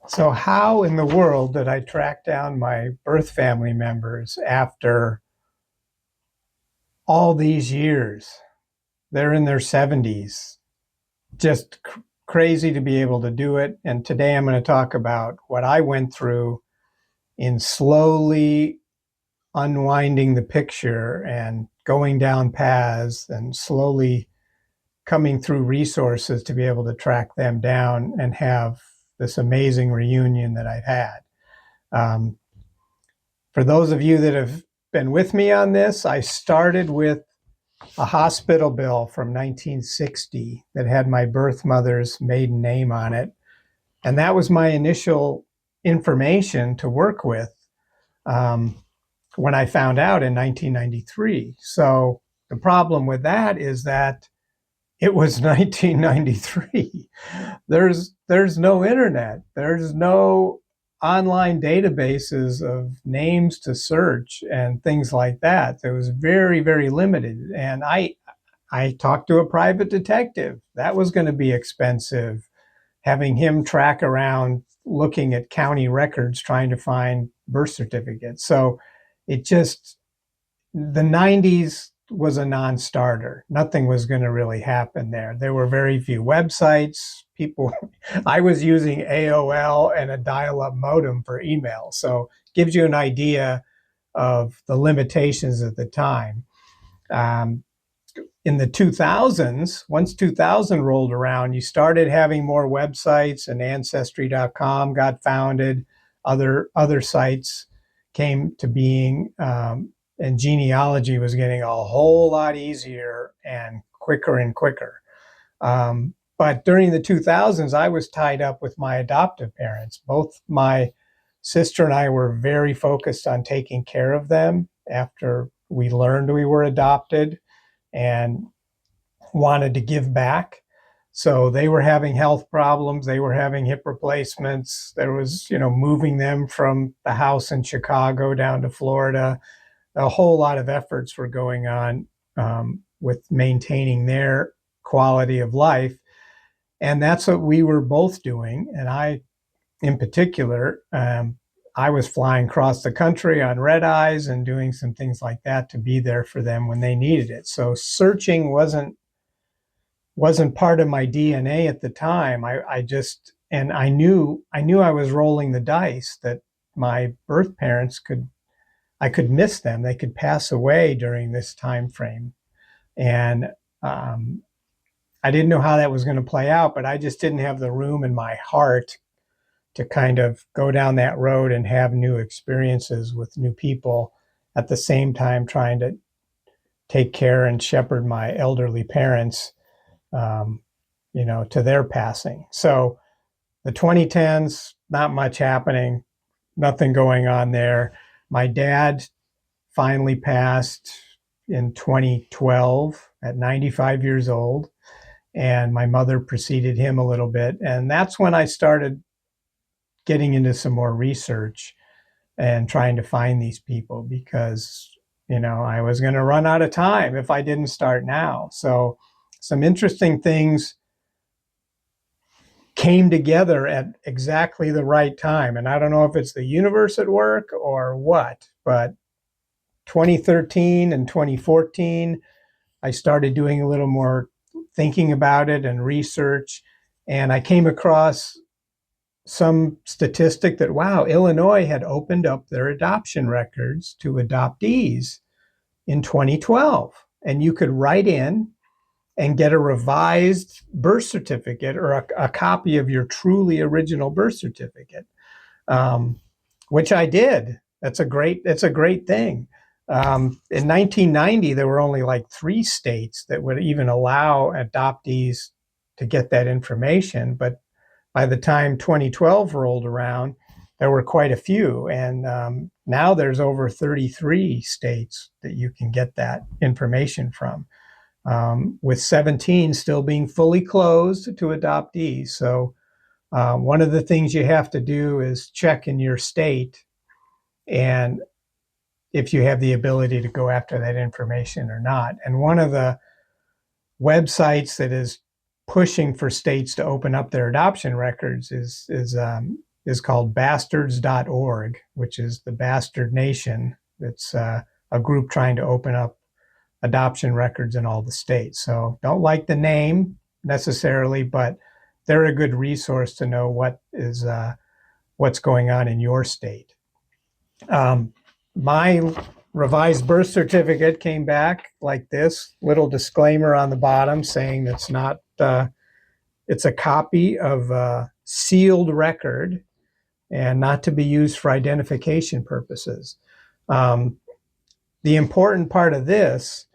So, how in the world did I track down my birth family members after all these years? They're in their 70s. Just crazy to be able to do it. And today I'm going to talk about what I went through in slowly unwinding the picture and going down paths and slowly coming through resources to be able to track them down and have this amazing reunion that I've had. Um, For those of you that have been with me on this, I started with a hospital bill from 1960 that had my birth mother's maiden name on it. And that was my initial information to work with um, when I found out in 1993. So the problem with that is that it was 1993. There's no internet. There's no online databases of names to search and things like that. It was very, very limited. And I talked to a private detective. That was going to be expensive. Having him track around looking at county records trying to find birth certificates. So it just the 90s was a non-starter. Nothing was going to really happen there. There were very few websites. People, I was using AOL and a dial-up modem for email. So it gives you an idea of the limitations at the time. Um, in the 2000s, once 2000 rolled around, you started having more websites, and Ancestry.com got founded. Other sites came to being, and genealogy was getting a whole lot easier and quicker and quicker. But during the 2000s, I was tied up with my adoptive parents. Both my sister and I were very focused on taking care of them after we learned we were adopted and wanted to give back. So they were having health problems. They were having hip replacements. There was, moving them from the house in Chicago down to Florida. A whole lot of efforts were going on with maintaining their quality of life. And that's what we were both doing. And I, in particular, I was flying across the country on red eyes and doing some things like that to be there for them when they needed it. So searching wasn't part of my DNA at the time. I just and I knew I was rolling the dice that my birth parents I could miss them. They could pass away during this time frame, and um, I didn't know how that was going to play out. But I just didn't have the room in my heart to kind of go down that road and have new experiences with new people at the same time trying to take care and shepherd my elderly parents, um, to their passing. So the 2010s, not much happening, nothing going on there. My dad finally passed in 2012 at 95 years old, and my mother preceded him a little bit. And that's when I started getting into some more research and trying to find these people because, I was going to run out of time if I didn't start now. So some interesting things came together at exactly the right time. And I don't know if it's the universe at work or what, but 2013 and 2014, I started doing a little more thinking about it and research. And I came across some statistic that, wow, Illinois had opened up their adoption records to adoptees in 2012. And you could write in and get a revised birth certificate or a copy of your truly original birth certificate, um, which I did. That's a great thing. In 1990, there were only like 3 states that would even allow adoptees to get that information. But by the time 2012 rolled around, there were quite a few. And now there's over 33 states that you can get that information from, with 17 still being fully closed to adoptees. So one of the things you have to do is check in your state and if you have the ability to go after that information or not. And one of the websites that is pushing for states to open up their adoption records is is called bastards.org, which is the Bastard Nation. It's a group trying to open up adoption records in all the states. So don't like the name necessarily, but they're a good resource to know what's going on in your state. My revised birth certificate came back like this little disclaimer on the bottom saying it's not, it's a copy of a sealed record and not to be used for identification purposes. The important part of this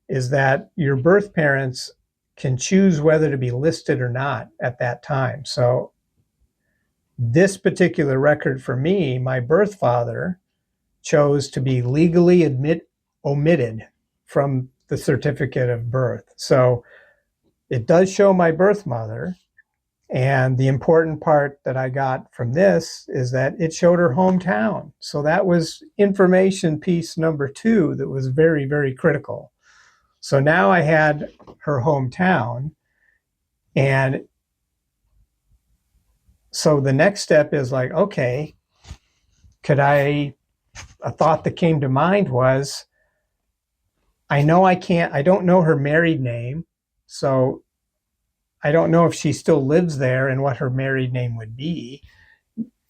is that your birth parents can choose whether to be listed or not at that time. So this particular record for me, my birth father chose to be legally omitted from the certificate of birth. So it does show my birth mother. And the important part that I got from this is that it showed her hometown. So that was information piece number 2 that was very, very critical. So now I had her hometown. And so the next step is like, okay, a thought that came to mind was, I don't know her married name. So I don't know if she still lives there and what her married name would be.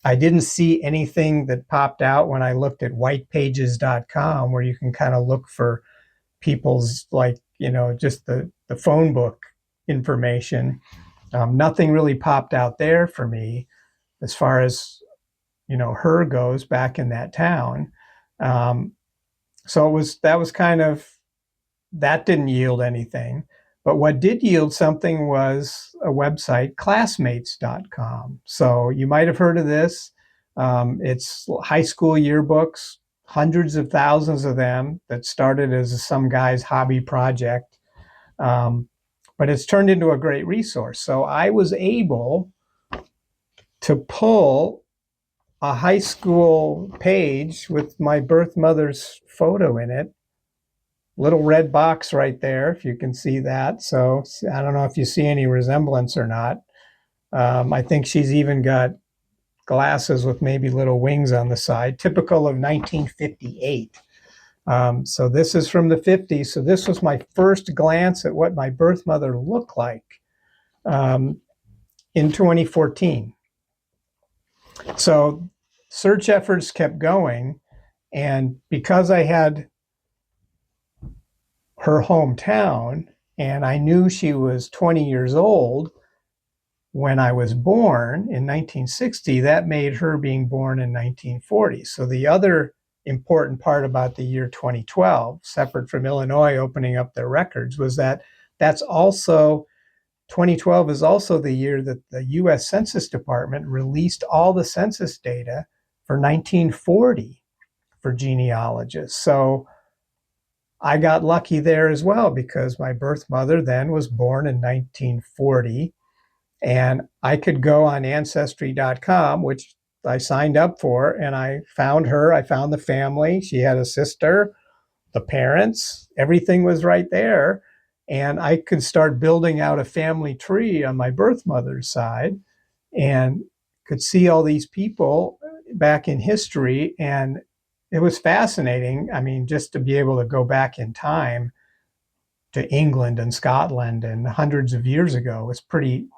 I didn't see anything that popped out when I looked at whitepages.com, where you can kind of look for people's, like, just the phone book information. Nothing really popped out there for me as far as, her goes back in that town. So that didn't yield anything. But what did yield something was a website, classmates.com. So you might have heard of this. It's high school yearbooks, hundreds of thousands of them that started as some guy's hobby project. But it's turned into a great resource. So I was able to pull a high school page with my birth mother's photo in it. Little red box right there, if you can see that. So I don't know if you see any resemblance or not. I think she's even got glasses with maybe little wings on the side, typical of 1958. So this is from the 50s. So this was my first glance at what my birth mother looked like in 2014. So search efforts kept going. And because I had her hometown, and I knew she was 20 years old when I was born in 1960, that made her being born in 1940. So the other important part about the year 2012, separate from Illinois opening up their records, was that 2012 is also the year that the US Census Department released all the census data for 1940 for genealogists. So I got lucky there as well, because my birth mother then was born in 1940, and I could go on ancestry.com, which I signed up for, and I found her. I found the family. She had a sister, the parents, everything was right there. And I could start building out a family tree on my birth mother's side and could see all these people back in history. And it was fascinating. I mean, just to be able to go back in time to England and Scotland and hundreds of years ago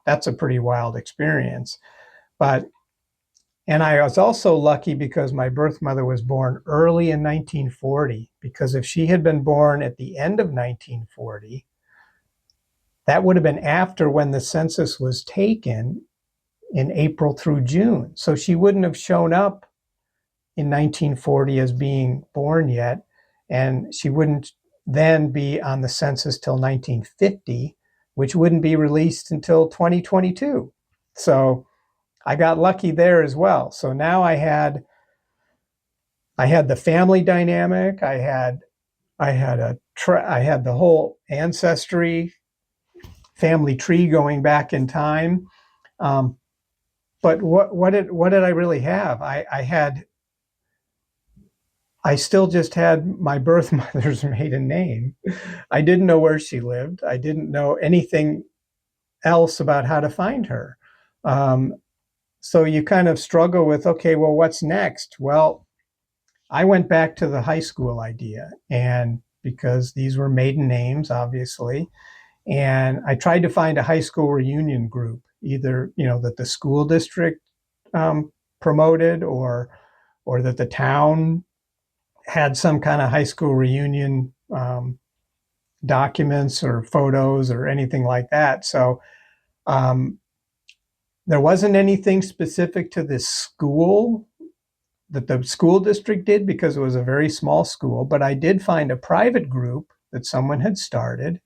that's a pretty wild experience. And I was also lucky because my birth mother was born early in 1940, because if she had been born at the end of 1940, that would have been after when the census was taken in April through June. So she wouldn't have shown up in 1940 as being born yet, and she wouldn't then be on the census till 1950, which wouldn't be released until 2022. So I got lucky there as well. So now I had the family dynamic. I had the whole ancestry family tree going back in time. But what did I really have? I still just had my birth mother's maiden name. I didn't know where she lived. I didn't know anything else about how to find her. so you kind of struggle with, okay, well, what's next? Well, I went back to the high school idea, and because these were maiden names, obviously, and I tried to find a high school reunion group, either that the school district promoted, or that the town had some kind of high school reunion documents or photos or anything like that. So um, there wasn't anything specific to this school that the school district did, because it was a very small school, but I did find a private group that someone had started,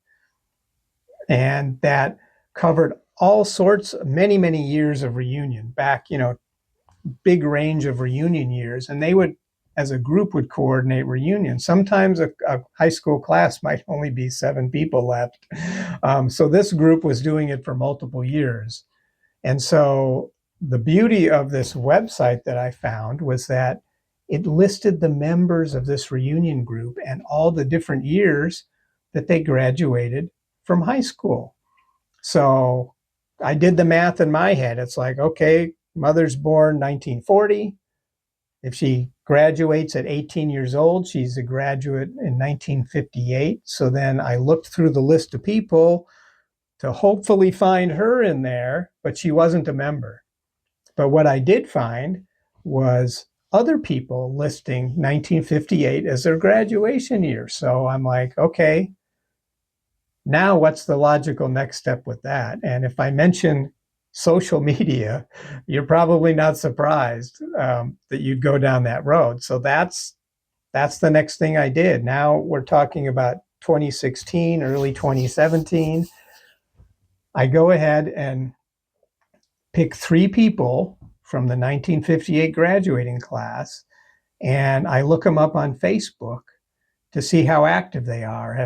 and that covered all sorts, many, many years of reunion back, big range of reunion years. And they would, as a group, would coordinate reunions. Sometimes a high school class might only be 7 people left. So this group was doing it for multiple years. And so the beauty of this website that I found was that it listed the members of this reunion group and all the different years that they graduated from high school. So I did the math in my head. It's like, okay, mother's born 1940. If she graduates at 18 years old, she's a graduate in 1958. So then I looked through the list of people to hopefully find her in there, but she wasn't a member. But what I did find was other people listing 1958 as their graduation year. So I'm like, okay, now what's the logical next step with that? And if I mention social media, you're probably not surprised that you'd go down that road. So that's the next thing I did. Now we're talking about 2016, early 2017. I go ahead and pick 3 people from the 1958 graduating class, and I look them up on Facebook to see how active they are.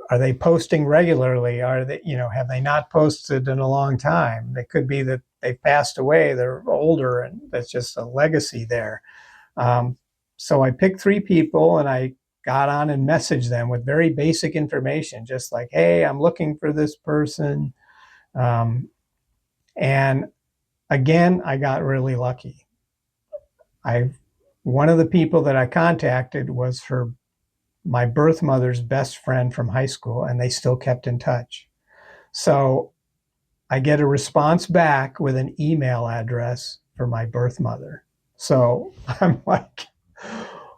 Are they posting regularly? Are they, have they not posted in a long time? It could be that they've passed away, they're older, and that's just a legacy there. So I picked 3 people, and I got on and messaged them with very basic information, just like, hey, I'm looking for this person. And again, I got really lucky. One of the people that I contacted was my birth mother's best friend from high school, and they still kept in touch. So I get a response back with an email address for my birth mother. So I'm like,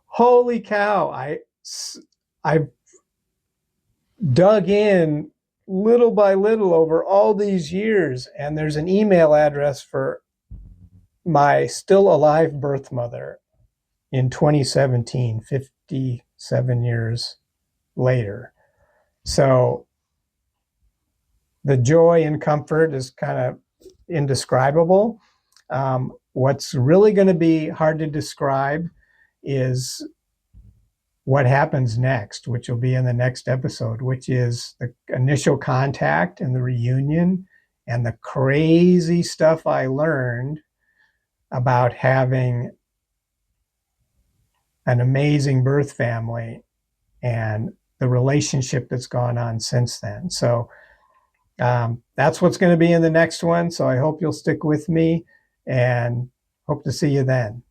holy cow. I dug in little by little over all these years, and there's an email address for my still alive birth mother in 2017, 57 years later. So the joy and comfort is kind of indescribable. What's really going to be hard to describe is what happens next, which will be in the next episode, which is the initial contact and the reunion and the crazy stuff I learned about having an amazing birth family and the relationship that's gone on since then. So that's what's going to be in the next one. So I hope you'll stick with me, and hope to see you then.